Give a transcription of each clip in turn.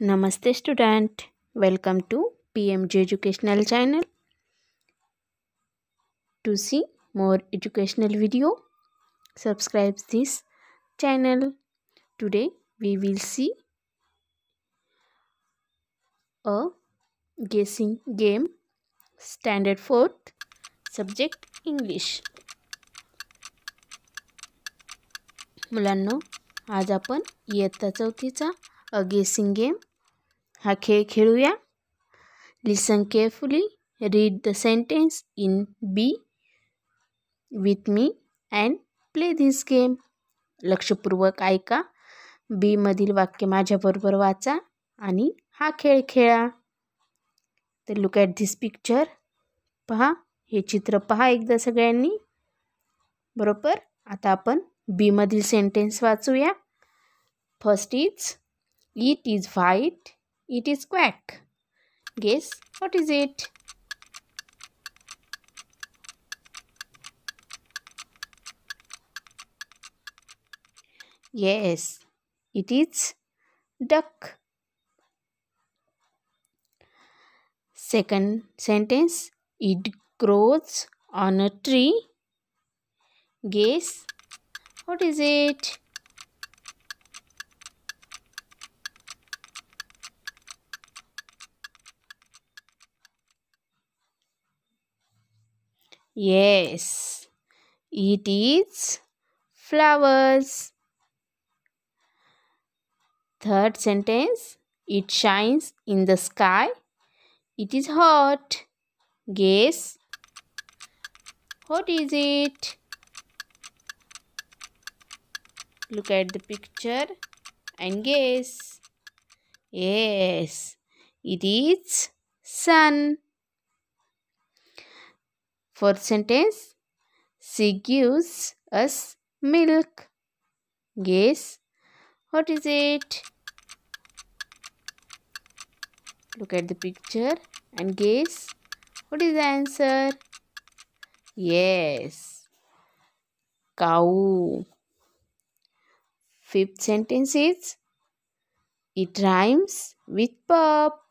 Namaste student, welcome to PMG Educational channel. To see more educational video, subscribe this channel. Today we will see a guessing game, standard 4th, subject English. मुलांनो, आज आपण इयत्ता 4थीचा अ गेसिंग game हा खेळ खेळूया. Listen carefully, read the sentence in B with me and play this game. लक्षपूर्वक ऐका, B मधील वाक्य माझ्याबरोबर वाचा आणि हा खेळ खेळा. तर लुक ॲट धिस पिक्चर. पहा, हे चित्र पहा एकदा सगळ्यांनी. बरोबर. आता आपण बी मधील सेंटेन्स वाचूया. First is, it is white, it is quack. Guess what is it? Yes, it is duck. Second sentence, it grows on a tree. Guess what is it? Yes, it is flowers. Third sentence, it shines in the sky. It is hot. Guess what is it? Look at the picture and guess. Yes, it is sun. Fourth sentence, she gives us milk. Guess what is it? Look at the picture and guess what is the answer. Yes, cow. Fifth sentence is, it rhymes with pup.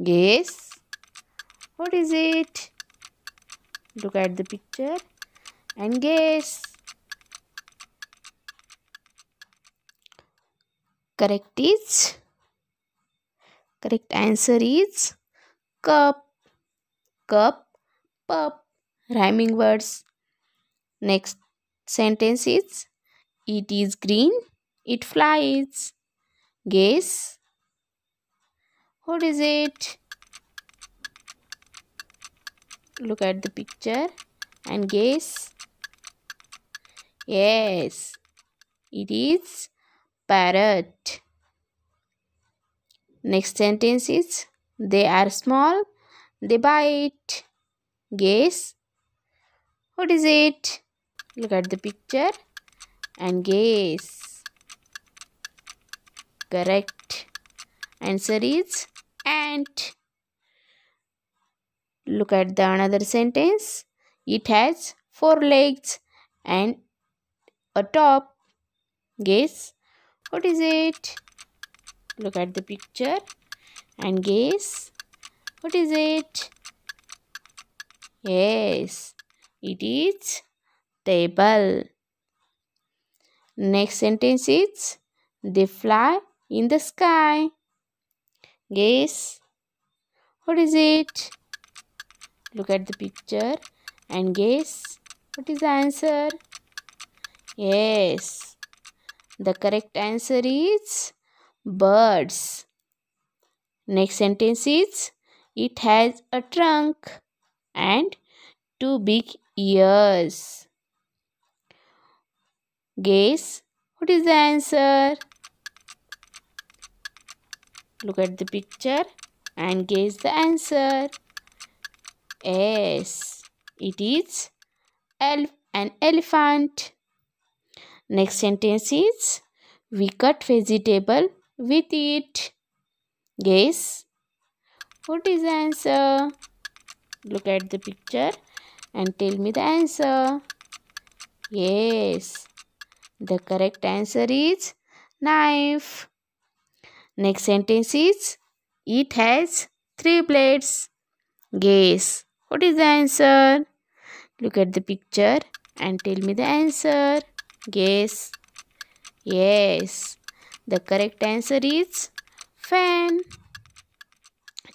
Guess what is it? Look at the picture and guess. Correct answer is cup. Cup, pup, rhyming words. Next sentence is, it is green, it flies. Guess what is it? Look at the picture and guess. Yes, it is parrot. Next sentence is, they are small, they bite. Guess what is it? Look at the picture and guess. Correct answer is ant. Look at the another sentence. It has 4 legs and a top. Guess what is it? Look at the picture and guess what is it? Yes, it is table. Next sentence is, they fly in the sky. Guess what is it? Look at the picture and guess what is the answer. Yes, the correct answer is birds. Next sentence is, it has a trunk and 2 big ears. Guess what is the answer? Look at the picture and guess the answer. Yes, it is an elephant. Next sentence is, we cut vegetable with it. Guess what is the answer? Look at the picture and tell me the answer. Yes, the correct answer is knife. Next sentence is, it has 3 blades. Guess what is the answer? Look at the picture and tell me the answer. Guess. Yes. The correct answer is fan.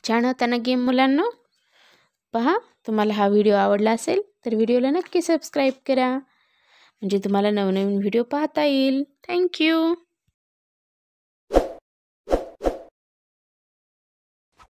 छान होता ना game मुलांनो. पहा, तुम्हाला हा video आवडला असेल तर व्हिडिओला नक्की सबस्क्राईब करा, म्हणजे तुम्हाला नवनवीन व्हिडिओ पाहता येईल. थँक्यू.